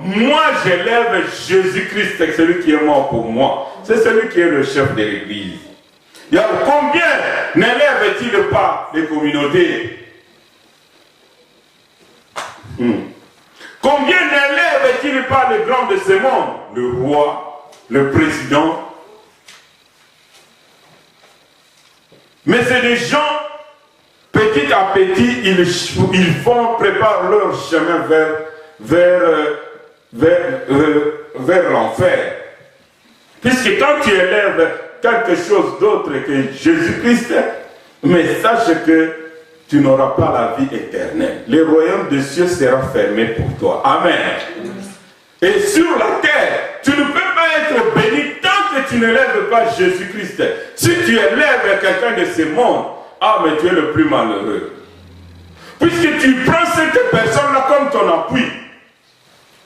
moi j'élève Jésus-Christ, c'est celui qui est mort pour moi. C'est celui qui est le chef de l'église. Combien n'élève-t-il pas les communautés? Combien n'élève-t-il pas les grands de ce monde? Le roi, le président. Mais c'est des gens, petit à petit, ils préparent leur chemin vers l'enfer. Puisque quand tu élèves quelque chose d'autre que Jésus-Christ, mais sache que tu n'auras pas la vie éternelle. Le royaume des cieux sera fermé pour toi. Amen. Et sur la terre, tu ne peux pas être béni tant que tu n'élèves pas Jésus-Christ. Si tu élèves quelqu'un de ce monde, mais tu es le plus malheureux. Puisque tu prends cette personne-là comme ton appui,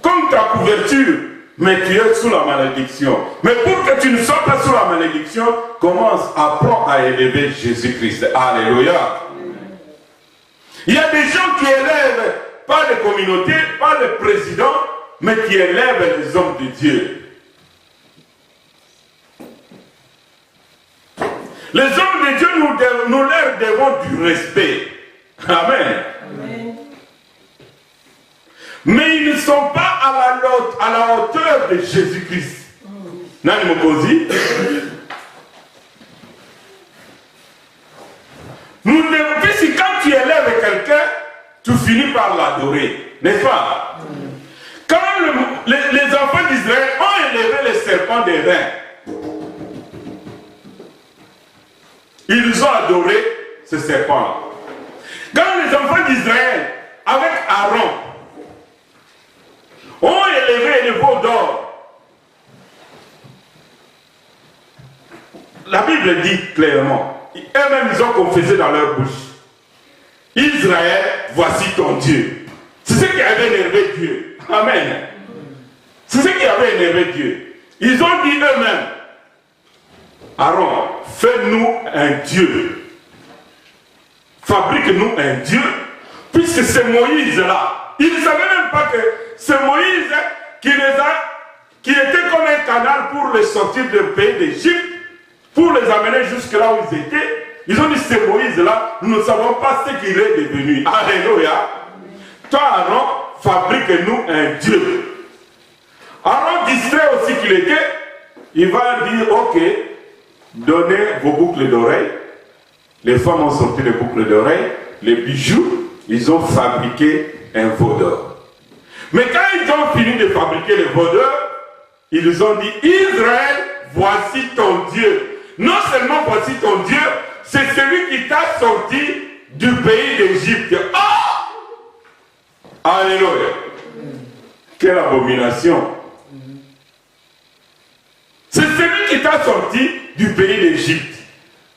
comme ta couverture, mais tu es sous la malédiction. Mais pour que tu ne sois pas sous la malédiction, apprends à élever Jésus-Christ. Alléluia. Il y a des gens qui élèvent pas les communautés, pas les présidents, mais qui élèvent les hommes de Dieu. Les hommes de Dieu, nous leur devons du respect. Amen. Amen. Mais ils ne sont pas à la hauteur de Jésus-Christ. Nani Mokosi? Puisque quand tu élèves quelqu'un, tu finis par l'adorer. N'est-ce pas? Quand les enfants d'Israël ont élevé les serpents des reins, ils ont adoré ce serpent. Quand les enfants d'Israël, avec Aaron, ont élevé les veaux d'or, la Bible dit clairement, eux-mêmes ils ont confessé dans leur bouche, Israël, voici ton Dieu. C'est ce qui avait énervé Dieu. Amen. C'est ce qui avait énervé Dieu. Ils ont dit eux-mêmes, Aaron, fais-nous un Dieu. Fabrique-nous un Dieu. Puisque c'est Moïse là. Ils ne savaient même pas que c'est Moïse qui était comme un canal pour les sortir du pays d'Égypte, pour les amener jusque là où ils étaient. Ils ont dit c'est Moïse là, nous ne savons pas ce qu'il est devenu. Alléluia. Toi Aaron, fabrique-nous un Dieu. Aaron, distrait aussi qu'il était, il va dire ok, donnez vos boucles d'oreilles. Les femmes ont sorti les boucles d'oreilles, les bijoux, ils ont fabriqué un veau d'or. Mais quand ils ont fini de fabriquer le veau d'or, ils ont dit Israël, voici ton Dieu. Non seulement voici ton Dieu, c'est celui qui t'a sorti du pays d'Égypte. Oh! Alléluia. Quelle abomination. C'est celui qui t'a sorti du pays d'Égypte.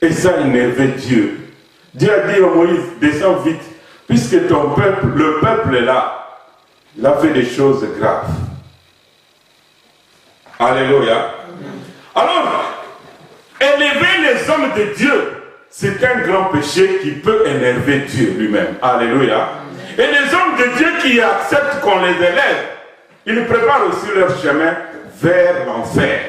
Et ça énervait Dieu. Dieu a dit à Moïse, descends vite, puisque ton peuple, le peuple est là, il a fait des choses graves. Alléluia. Alors, élever les hommes de Dieu, c'est un grand péché qui peut énerver Dieu lui-même. Alléluia. Et les hommes de Dieu qui acceptent qu'on les élève, ils préparent aussi leur chemin vers l'enfer.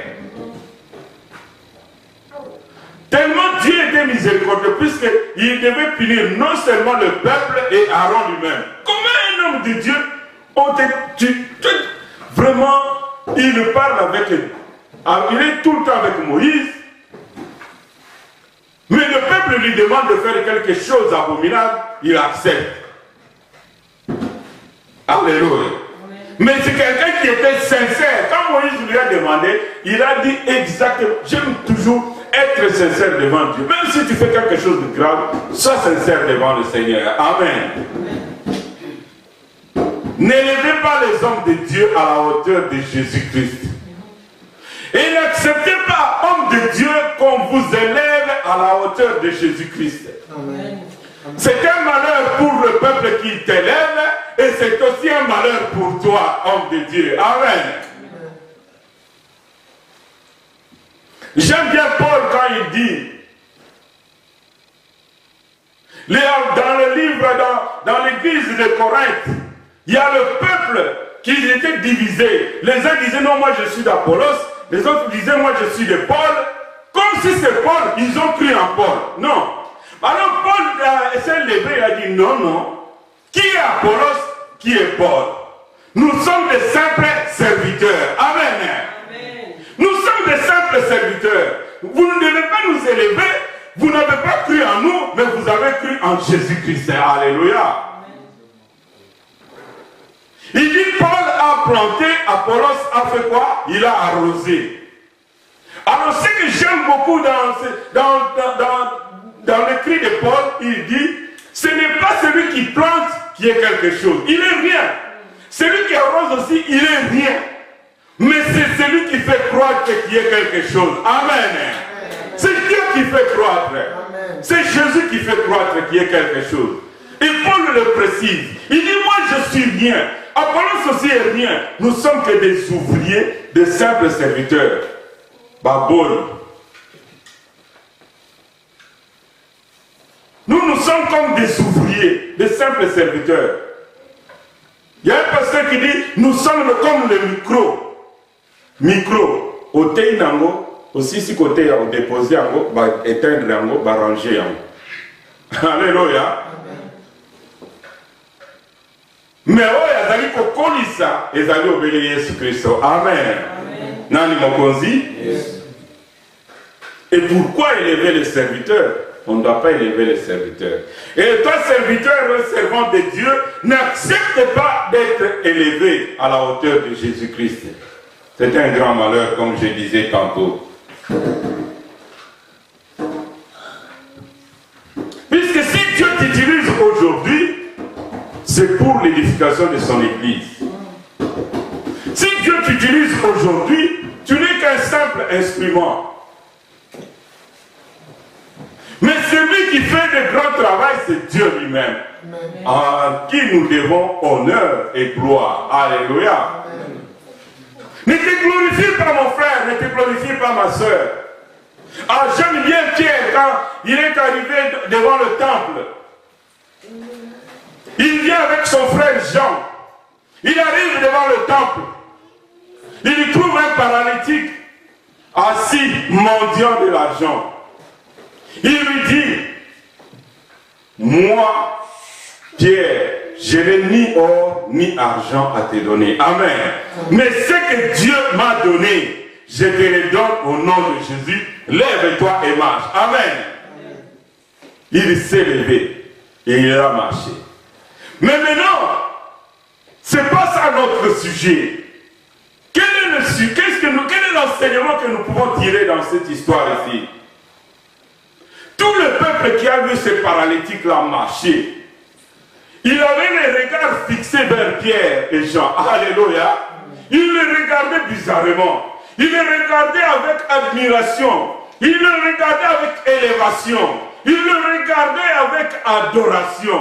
Tellement Dieu était miséricordieux, puisqu'il devait punir non seulement le peuple et Aaron lui-même. Comment un homme de Dieu, vraiment, il parle avec eux. Il est tout le temps avec Moïse, mais le peuple lui demande de faire quelque chose d'abominable, il accepte. Alléluia. Mais c'est quelqu'un qui était sincère. Quand Moïse lui a demandé, il a dit exactement, j'aime toujours être sincère devant Dieu. Même si tu fais quelque chose de grave, sois sincère devant le Seigneur. Amen. N'élevez pas les hommes de Dieu à la hauteur de Jésus-Christ. Et n'acceptez pas, homme de Dieu, qu'on vous élève à la hauteur de Jésus-Christ. C'est un malheur pour le peuple qui t'élève et c'est aussi un malheur pour toi, homme de Dieu. Amen. J'aime bien Paul quand il dit, dans le livre, dans l'église de Corinthe, il y a le peuple qu'ils étaient divisés. Les uns disaient non, moi je suis d'Apollos, les autres disaient moi je suis de Paul. Comme si c'est Paul, ils ont cru en Paul. Non. Alors Paul s'est levé et a dit non, non. Qui est Apollos? Qui est Paul? Nous sommes des simples serviteurs. Amen. Amen. Nous sommes des simples serviteurs. Vous ne devez pas nous élever. Vous n'avez pas cru en nous, mais vous avez cru en Jésus-Christ. Alléluia. Il dit Paul a planté, Apollos a fait quoi? Il a arrosé. Alors ce que j'aime beaucoup dans l'écrit de Paul, il dit, ce n'est pas celui qui plante qui est quelque chose. Il n'est rien. Celui qui arrose aussi, il n'est rien. Mais c'est celui qui fait croître qui est quelque chose. Amen. C'est Dieu qui fait croître. C'est Jésus qui fait croître qui est quelque chose. Et Paul le précise. Il dit, moi je suis rien. Apollos aussi est rien. Nous sommes que des ouvriers, des simples serviteurs. Babol. Nous sommes comme des ouvriers, des simples serviteurs. Il y a un pasteur qui dit, nous sommes comme le micro. Micro. Au thé nango, aussi si côté au déposé nango, va éteindre nango, va ranger nango. Alléluia. Mais oh, yazali kokolisa, ezali obéli Yesu Christo. Amen. Nani mokonzi? Yes. Et pourquoi élever les serviteurs? On ne doit pas élever les serviteurs. Et toi, serviteur, servant de Dieu, n'accepte pas d'être élevé à la hauteur de Jésus-Christ. C'est un grand malheur, comme je disais tantôt. Puisque si Dieu t'utilise aujourd'hui, c'est pour l'édification de son Église. Si Dieu t'utilise aujourd'hui, tu n'es qu'un simple instrument. Mais celui qui fait de grands travail, c'est Dieu lui-même. À qui nous devons honneur et gloire. Alléluia. Ne te glorifie pas mon frère, ne te glorifie pas ma soeur. Ah, j'aime bien Pierre quand il est arrivé devant le temple. Il vient avec son frère Jean. Il arrive devant le temple. Il y trouve un paralytique assis, mendiant de l'argent. Il lui dit, moi, Pierre, je n'ai ni or ni argent à te donner. Amen. Mais ce que Dieu m'a donné, je te le donne au nom de Jésus. Lève-toi et marche. Amen. Il s'est levé et il a marché. Mais maintenant, ce n'est pas ça notre sujet. Quel est l'enseignement que nous pouvons tirer dans cette histoire ici? Tout le peuple qui a vu ce paralytique-là marcher, il avait les regards fixés vers Pierre et Jean. Alléluia. Il le regardait bizarrement. Il le regardait avec admiration. Il le regardait avec élévation. Il le regardait avec adoration.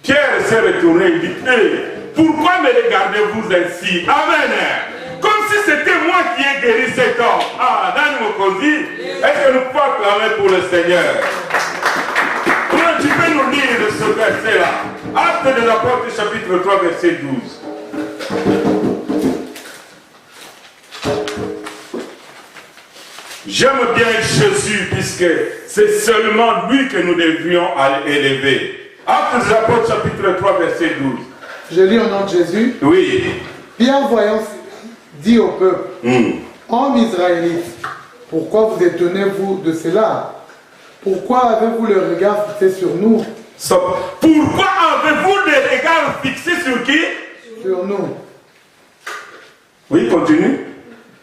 Pierre s'est retourné et dit, hey, pourquoi me regardez-vous ainsi? Amen. Comme si c'était moi qui ai guéri cet homme. Ah, dans mon conduit, est-ce que nous pouvons acclamer pour le Seigneur? Tu peux nous lire ce verset-là. Actes des Apôtres, chapitre 3, verset 12. J'aime bien Jésus, puisque c'est seulement lui que nous devions élever. Actes des Apôtres, chapitre 3, verset 12. Je lis au nom de Jésus. Oui. Pierre, voyant, dit au peuple, Hommes israélites, pourquoi vous étonnez-vous de cela? Pourquoi avez-vous le regard fixé sur nous? Pourquoi avez-vous le regard fixé sur qui? Sur nous. Oui, continue.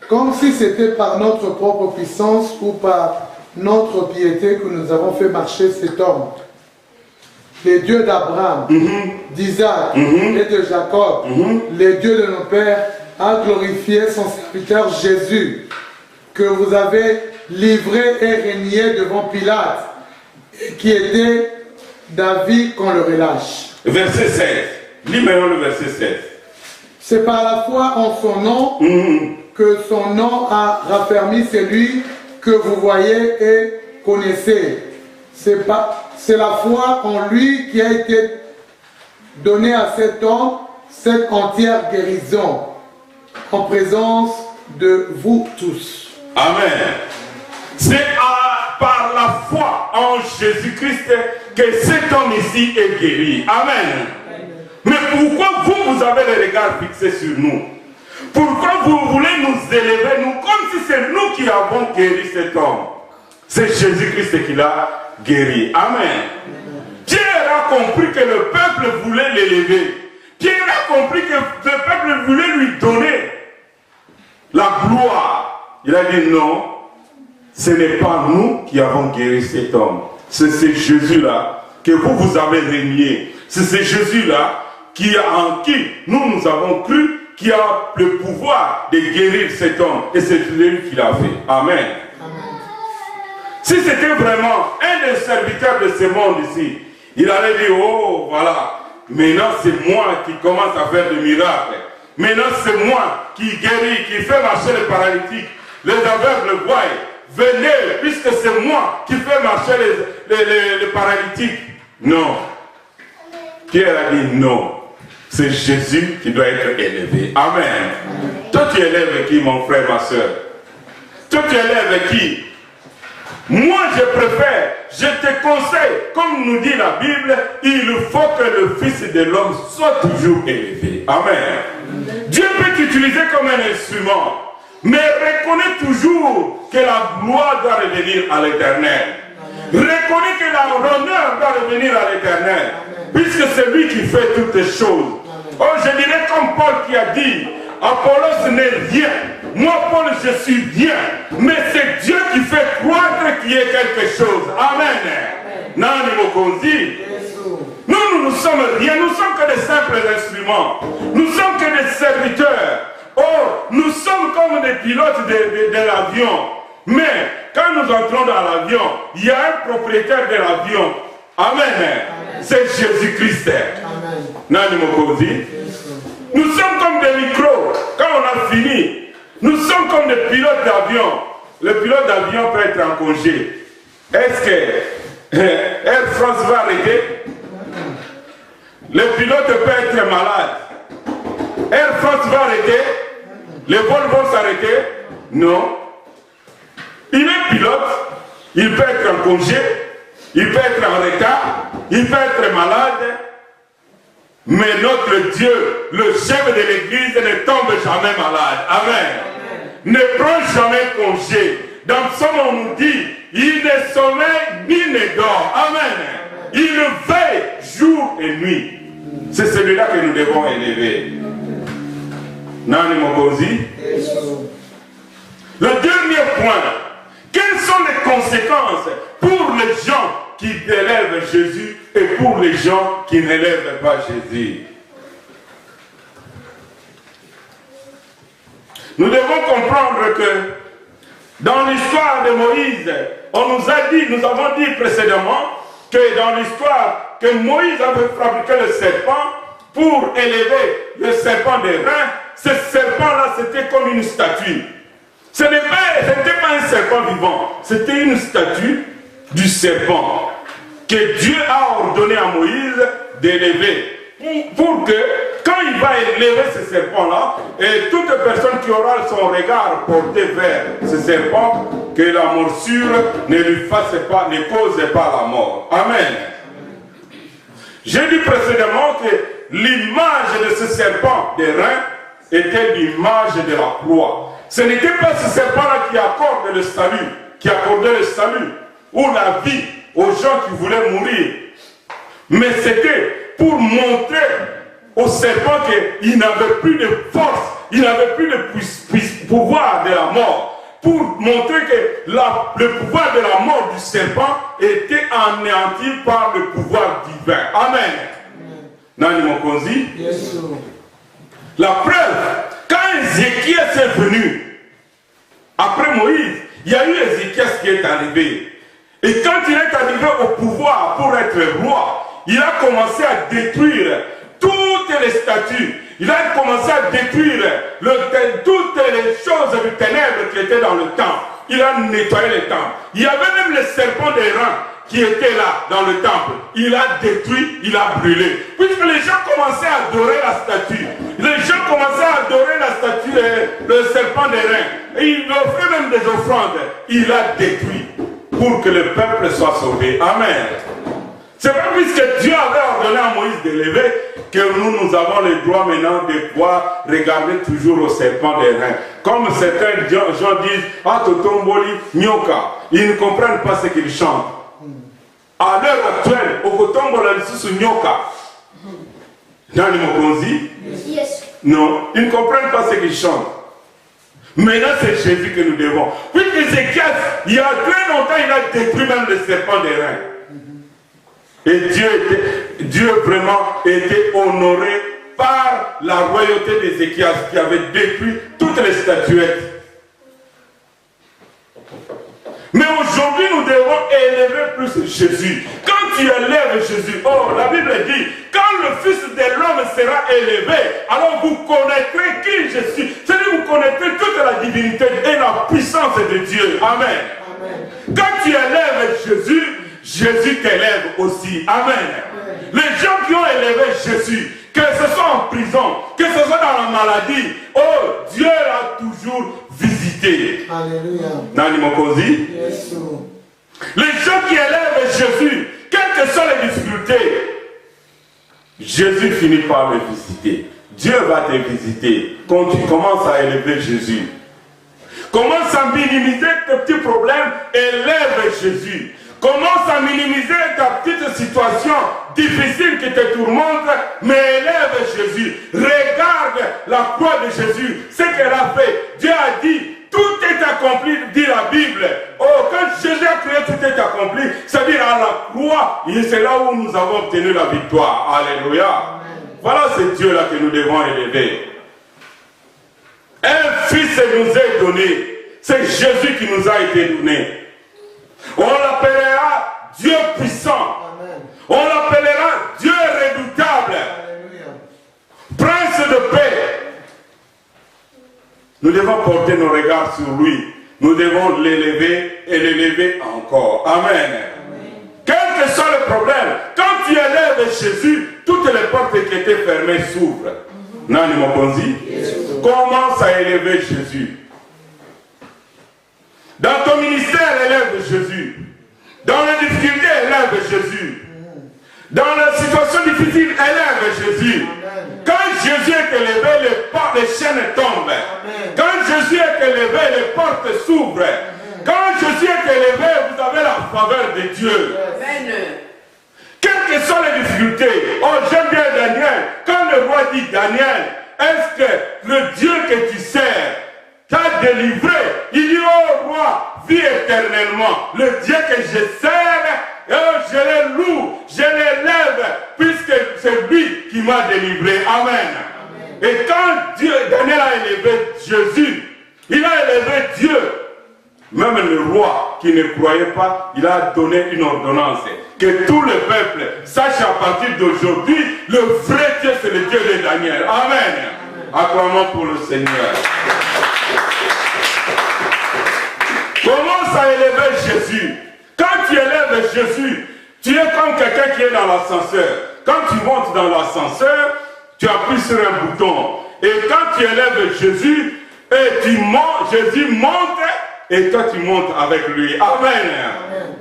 Comme si c'était par notre propre puissance ou par notre piété que nous avons fait marcher cet homme. Les dieux d'Abraham, d'Isaac et de Jacob, les dieux de nos pères, a glorifié son serviteur Jésus, que vous avez livré et régné devant Pilate, qui était d'avis qu'on le relâche. Verset 16. Lis maintenant le verset 16. C'est par la foi en son nom que son nom a raffermi celui que vous voyez et connaissez. C'est la foi en lui qui a été donnée à cet homme cette entière guérison en présence de vous tous. Amen. C'est par la foi en Jésus-Christ que cet homme ici est guéri. Amen. Mais pourquoi vous avez les regards fixés sur nous? Pourquoi vous voulez nous élever, nous, comme si c'est nous qui avons guéri cet homme? C'est Jésus-Christ qui l'a guéri. Amen. Pierre a compris que le peuple voulait l'élever. Pierre a compris que le peuple voulait lui donner la gloire. Il a dit non, ce n'est pas nous qui avons guéri cet homme. C'est Jésus-là que vous avez régné. C'est Jésus-là en qui nous avons cru, qui a le pouvoir de guérir cet homme. Et c'est lui qui l'a fait. Amen. Si c'était vraiment un des serviteurs de ce monde ici, il allait dire, oh voilà, maintenant c'est moi qui commence à faire des miracles. Maintenant c'est moi qui guéris, qui fait marcher les paralytiques. Les aveugles voient. Venez, puisque c'est moi qui fais marcher les paralytiques. Non. Pierre a dit non. C'est Jésus qui doit être élevé. Amen. Toi tu élèves qui, mon frère, ma soeur? Toi tu élèves qui? Moi je préfère, je te conseille, comme nous dit la Bible, il faut que le Fils de l'homme soit toujours élevé. Amen. Dieu peut t'utiliser comme un instrument, mais reconnais toujours que la gloire doit revenir à l'Éternel. Reconnais que l'honneur doit revenir à l'Éternel, puisque c'est lui qui fait toutes les choses. Oh, je dirais comme Paul qui a dit, Apollos n'est rien. Moi, Paul, je suis rien. Mais c'est Dieu qui fait croître qu'il y ait quelque chose. Amen. Nani Mokonzi. Nous ne sommes rien. Nous sommes que des simples instruments. Nous sommes que des serviteurs. Oh, nous sommes comme des pilotes de l'avion. Mais quand nous entrons dans l'avion, il y a un propriétaire de l'avion. Amen. C'est Jésus-Christ. Nani Mokonzi. Nous sommes comme des micros. Quand on a fini, nous sommes comme des pilotes d'avion. Le pilote d'avion peut être en congé. Est-ce que Air France va arrêter? Le pilote peut être malade. Air France va arrêter? Les vols vont s'arrêter? Non. Il est pilote. Il peut être en congé. Il peut être en retard. Il peut être malade. Mais notre Dieu, le chef de l'église, ne tombe jamais malade. Amen. Ne prend jamais congé. Dans ce moment, on nous dit, il ne sommeille ni ne dort. Amen. Il veille jour et nuit. C'est celui-là que nous devons élever. Nani Mokozi. Le dernier point. Quelles sont les conséquences pour les gens qui élèvent Jésus et pour les gens qui n'élèvent pas Jésus? Nous devons comprendre que dans l'histoire de Moïse, on nous a dit, nous avons dit précédemment que dans l'histoire que Moïse avait fabriqué le serpent pour élever le serpent des reins. Ce serpent-là, c'était comme une statue. Ce n'était pas un serpent vivant, c'était une statue du serpent que Dieu a ordonné à Moïse d'élever. Pour que, quand il va élever ce serpent-là, et toute personne qui aura son regard porté vers ce serpent, que la morsure ne lui fasse pas, ne cause pas la mort. Amen. J'ai dit précédemment que l'image de ce serpent des reins était l'image de la croix. Ce n'était pas ce serpent-là qui accorde le salut, qui accordait le salut ou la vie aux gens qui voulaient mourir. Mais c'était pour montrer au serpent qu'il n'avait plus de force, il n'avait plus de pouvoir de la mort. Pour montrer que le pouvoir de la mort du serpent était anéanti par le pouvoir divin. Amen. Nani Mokonzi. Yes. La preuve, quand Ézéchias est venu, après Moïse, il y a eu Ézéchias qui est arrivé. Et quand il est arrivé au pouvoir pour être roi, il a commencé à détruire toutes les statues. Il a commencé à détruire toutes les choses du ténèbre qui étaient dans le temple. Il a nettoyé le temple. Il y avait même le serpent des reins qui était là dans le temple, il a détruit, il a brûlé. Puisque les gens commençaient à adorer la statue. Les gens commençaient à adorer la statue, le serpent des reins. Et il offrait même des offrandes. Il a détruit pour que le peuple soit sauvé. Amen. C'est pas puisque Dieu avait ordonné à Moïse d'élever que nous avons le droit maintenant de pouvoir regarder toujours au serpent des reins. Comme certains gens disent, ah, Totomboli, Nyoka. Ils ne comprennent pas ce qu'ils chantent. À l'heure actuelle, au Kotombola, ils sont Nyoka. Nani Mokonzi? Non, ils ne comprennent pas ce qu'ils chantent. Maintenant, c'est Jésus que nous devons. Puisque Ézéchias, il y a très longtemps, il a détruit même le serpent des reins. Et Dieu vraiment était honoré par la royauté d'Ézéchias qui avait détruit toutes les statuettes. Mais aujourd'hui, nous devons élever plus Jésus. Quand tu élèves Jésus, oh, la Bible dit, quand le Fils de l'homme sera élevé, alors vous connaîtrez qui je suis. C'est-à-dire vous connaîtrez toute la divinité et la puissance de Dieu. Amen. Amen. Quand tu élèves Jésus, Jésus t'élève aussi. Amen. Amen. Les gens qui ont élevé Jésus, que ce soit en prison, que ce soit dans la maladie, oh, Dieu l'a toujours visité. Alléluia. Nani Mokozi? Yes. Les gens qui élèvent Jésus, quelles que soient les difficultés, Jésus finit par les visiter. Dieu va te visiter quand tu commences à élever Jésus. Commence à minimiser tes petits problèmes, élève Jésus. Commence à minimiser ta petite situation difficile qui te tourmente, mais élève Jésus. Regarde la croix de Jésus, ce qu'elle a fait. Dieu a dit, tout est accompli, dit la Bible. Oh, quand Jésus a créé, tout est accompli. C'est-à-dire à la croix, c'est là où nous avons obtenu la victoire. Alléluia. Amen. Voilà ce Dieu-là que nous devons élever. Un fils nous est donné. C'est Jésus qui nous a été donné. On l'appellera Dieu puissant. Amen. On l'appellera Dieu redoutable. Alléluia. Prince de paix. Nous devons porter nos regards sur lui. Nous devons l'élever et l'élever encore. Amen. Amen. Quel que soit le problème, quand tu élèves Jésus, toutes les portes qui étaient fermées s'ouvrent. Nani Mokonzi? Commence à élever Jésus. Dans ton ministère, élève Jésus. Dans les difficultés, élève Jésus. Dans la situation difficile, élève Jésus. Amen. Quand Jésus est élevé, les chaînes tombent. Amen. Quand Jésus est élevé, les portes s'ouvrent. Quand Jésus est élevé, vous avez la faveur de Dieu. Amen. Quelles que soient les difficultés, oh j'aime bien Daniel. Quand le roi dit Daniel, est-ce que le Dieu que tu sers t'a délivré? Il dit, oh roi, vis éternellement. Le Dieu que je sers, oh, je le loue, je l'élève, puisque c'est lui qui m'a délivré. Amen. Amen. Et quand Daniel a élevé Jésus, il a élevé Dieu. Même le roi qui ne croyait pas, il a donné une ordonnance. Que tout le peuple sache à partir d'aujourd'hui, le vrai Dieu, c'est le Dieu de Daniel. Amen. Acclamons pour le Seigneur. Commence à élever Jésus. Quand tu élèves Jésus, tu es comme quelqu'un qui est dans l'ascenseur. Quand tu montes dans l'ascenseur, tu appuies sur un bouton. Et quand tu élèves Jésus, et tu montes, Jésus monte, et toi tu montes avec lui. Amen. Amen.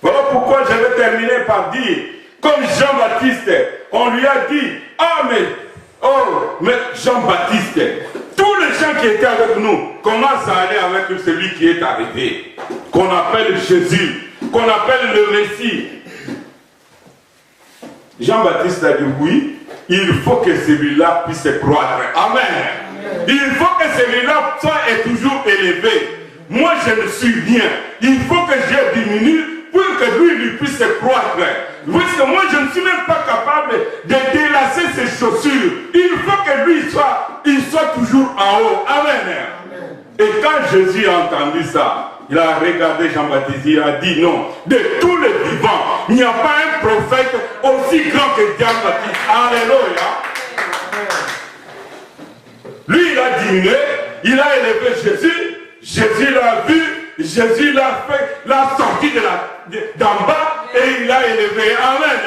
Voilà pourquoi je vais terminer par dire, comme Jean-Baptiste, on lui a dit, ah mais Jean-Baptiste, tous les gens qui étaient avec nous commencent à aller avec celui qui est arrivé, qu'on appelle Jésus, qu'on appelle le Messie. Jean-Baptiste a dit oui, il faut que celui-là puisse croître. Amen. Amen. Il faut que celui-là soit et toujours élevé. Moi je ne suis rien. Il faut que je diminue pour que lui puisse croître. Puisque moi je ne suis même pas capable de délasser ses chaussures. Il faut que lui il soit toujours en haut. Amen. Amen. Et quand Jésus a entendu ça, il a regardé Jean-Baptiste, il a dit non, de tous les vivants, il n'y a pas un prophète aussi grand que Jean-Baptiste. Alléluia. Lui il a diminué, il a élevé Jésus, Jésus l'a vu, Jésus l'a sorti d'en bas et il l'a élevé. Amen.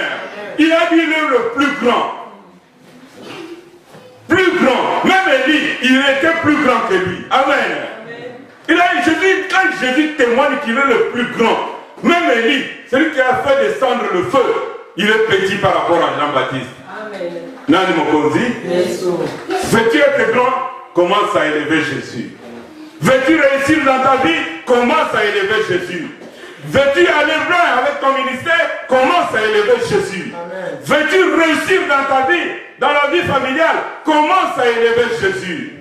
Il a dit, il est le plus grand. Plus grand. Même Élie, il était plus grand que lui. Amen. Quand Jésus témoigne qu'il est le plus grand, même Élie, celui qui a fait descendre le feu, il est petit par rapport à Jean-Baptiste. Amen. Nani Mokonzi, veux-tu être grand? Commence à élever Jésus. Veux-tu réussir dans ta vie? Commence à élever Jésus. Veux-tu aller loin avec ton ministère? Commence à élever Jésus. Amen. Veux-tu réussir dans ta vie, dans la vie familiale? Commence à élever Jésus.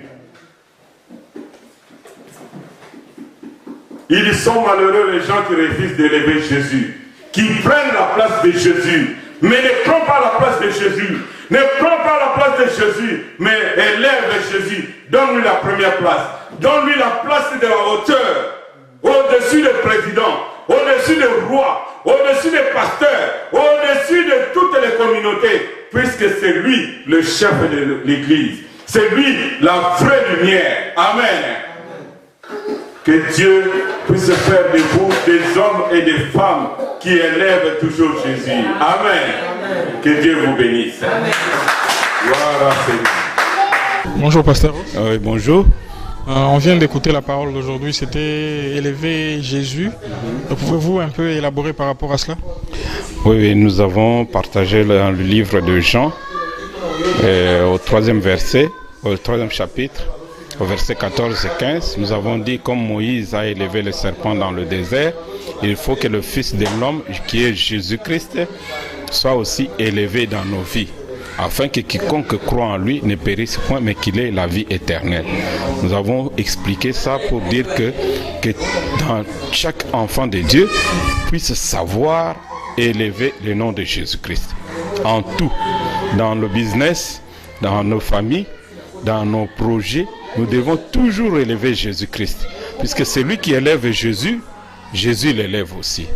Ils sont malheureux les gens qui refusent d'élever Jésus, qui prennent la place de Jésus, mais ne prends pas la place de Jésus. Ne prends pas la place de Jésus, mais élève Jésus. Donne-lui la première place. Donne-lui la place de la hauteur. Au-dessus des présidents, au-dessus des rois, au-dessus des pasteurs, au-dessus de toutes les communautés, puisque c'est lui le chef de l'Église. C'est lui la vraie lumière. Amen. Que Dieu puisse faire de vous des hommes et des femmes qui élèvent toujours Jésus. Amen. Que Dieu vous bénisse. Amen. Voilà, bonjour pasteur. Oui, bonjour. On vient d'écouter la parole d'aujourd'hui, c'était élever Jésus. Pouvez-vous un peu élaborer par rapport à cela? Oui, nous avons partagé dans le livre de Jean, au 3e verset, au 3e chapitre, au verset 14 et 15, nous avons dit, comme Moïse a élevé le serpent dans le désert, il faut que le Fils de l'homme, qui est Jésus-Christ, soit aussi élevé dans nos vies, afin que quiconque croit en lui ne périsse point, mais qu'il ait la vie éternelle. Nous avons expliqué ça pour dire que dans chaque enfant de Dieu puisse savoir élever le nom de Jésus-Christ. En tout, dans le business, dans nos familles, dans nos projets, nous devons toujours élever Jésus-Christ. Puisque c'est lui qui élève Jésus, Jésus l'élève aussi.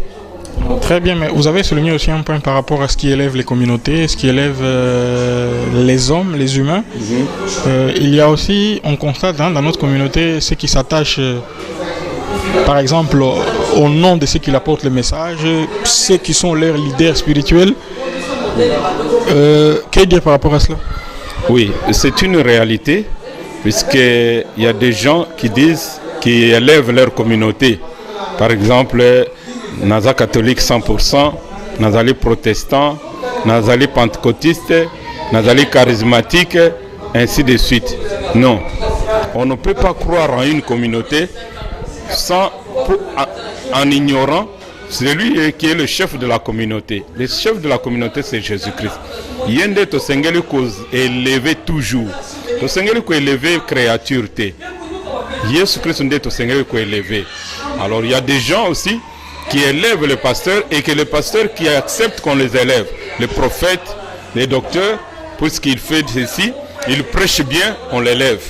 Très bien, mais vous avez souligné aussi un point par rapport à ce qui élève les communautés, ce qui élève les hommes, les humains. Il y a aussi, on constate dans notre communauté, ceux qui s'attachent, par exemple, au nom de ceux qui apportent le message, ceux qui sont leurs leaders spirituels. Que dire par rapport à cela? Oui, c'est une réalité, puisqu'il y a des gens qui disent, qui élèvent leur communauté. Par exemple, Naza catholique 100%, Nazali protestant, Nazali pentecôtiste, Nazali charismatique, ainsi de suite. Non, on ne peut pas croire en une communauté en ignorant celui qui est le chef de la communauté. Le chef de la communauté, c'est Jésus-Christ. Yende to sengeli ko élever toujours. To sengeli ko élever créature te. Jésus-Christ nde to sengeli ko élever. Alors il y a des gens aussi qui élèvent les pasteurs et que les pasteurs qui acceptent qu'on les élève. Les prophètes, les docteurs, puisqu'il fait ceci, il prêche bien, on l'élève.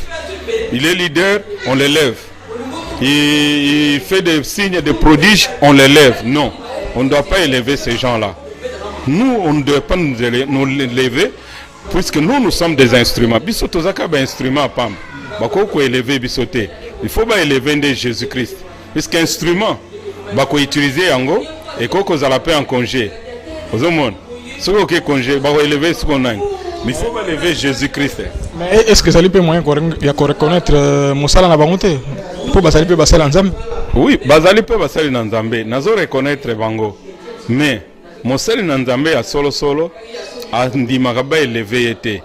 Il est leader, on l'élève. Il fait des signes, des prodiges, on l'élève. Non, on ne doit pas élever ces gens-là. Nous, on ne doit pas nous élever, puisque nous sommes des instruments. Bisotozaka ba instrument pam. Bako élever bisoté. Il faut pas élever de Jésus-Christ. Puisqu'instrument, bako utiliser yango et koko zalape en congé. Ozomon. Ce qu'on est congé, bako élever ce qu'on a. Mais il faut pas élever Jésus-Christ. Mais est-ce que ça lui peut moyen de reconnaître Moussala na bangote? Pour basali peut basali nzambe? Oui, basali peut basali nzambe. Nazo reconnaître bango. Mais Moussali nzambe a solo a ndimaka ba élever été.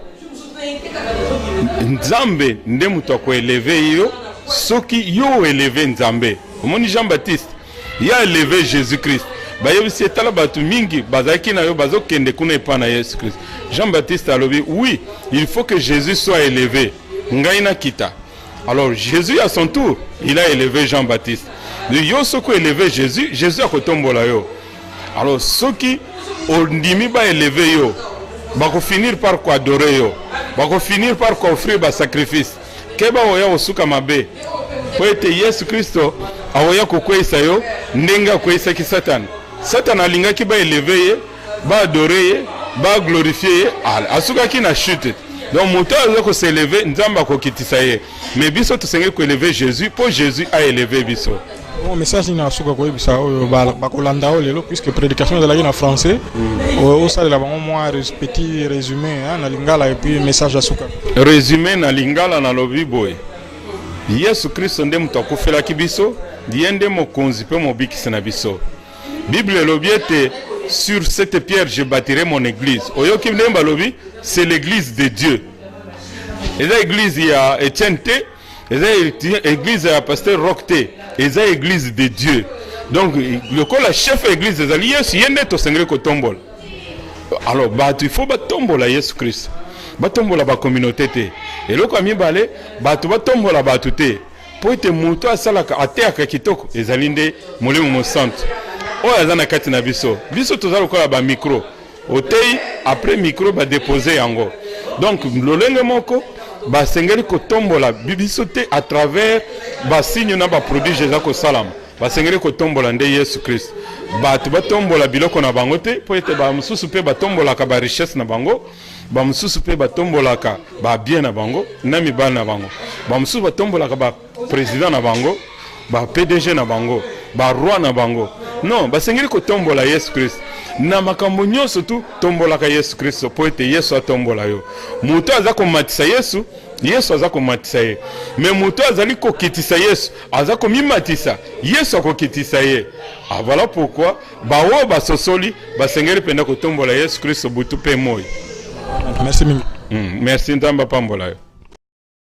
Nzambe nde muto ko élever yo soki yo élever nzambe. Omoni Jean-Baptiste, il a élevé Jésus-Christ. Bayebisi etala batu mingi bazaki na yo bazokende kuna epa na Jésus-Christ. Jean-Baptiste a dit oui, il faut que Jésus soit élevé. Ngaina kita. Alors Jésus à son tour, il a élevé Jean-Baptiste. Yo soko élevé Jésus, Jésus a kotombola yo. Alors ceux qui ont dit ba élevé yo, bako finir par quoi adorer yo. Bako finir par quoi offrir ba sacrifice. Keba oya osuka mabe. Pour être Jésus-Christ awoya kokwesa yo ndenga kwesa ki Satan. Satan alingaki ba élever, ba adorer, ba glorifier, asuka ki na chute. Donc moto azako s'élever nzamba ko kitisa ye. Mais biso to senge ko élever Jésus, pour Jésus a élevé biso. Bon message ni na suka ko bisa o ba ko landa o lelo puisque prédication de la en français au ça de la bango moi petit résumé na lingala et puis message à suka résumé na lingala na lobi boy Yesu Kristo nde mutu akufelaki biso ye nde mokonzi mpe mobikisi na biso. Bible elobi ete sur cette pierre je bâtirai mon église. Oyoki nde balobi c'est l'église de Dieu. Eza église ya Etienne te, eza église ya pasteur Rock te, eza église de Dieu. Donc lokola chef église ezali Yesu ye nde tosengeli kotombola. Alors bato il faut batombola Yesu Kristo. Batombola ba communauté te. Eloko ya mibale bato batombola bato te. Po ete mutu asalaka ateaka kitoko ezali nde molimo mosantu. Oyo aza na kati na biso. Biso toza lokola ba micro. Otei après micro ba déposer yango. Donc lolenge moko basengeli kotombola biso te à travers ba signe na ba prodige za ko salama. Basengeli kotombola nde Yesu Christ. Bato batombola biloko na bango te po ete ba mususu pe batombolaka ba richesse na bango. Ba mususu pe batombolaka ba bien na bango na mibali na bango. Ba mususu batombolaka ba président na bango, ba PDG na bango, ba roi na bango. Non, basengeli kotombola Yesu Christ. Na makambo nyonso tu tombolaka Yesu Kristo po ete Yesu atombola yo. Mutu aza komatisa Yesu, Yesu aza komatisa ye. Me mutu azali kokitisa Yesu, aza komimatisa, Yesu akokitisa ye. Ah, voilà pourquoi bawo basosoli basengeli penda kotombola Yesu Kristo butu pe moi. Merci. Merci Ndamba Pambola yo.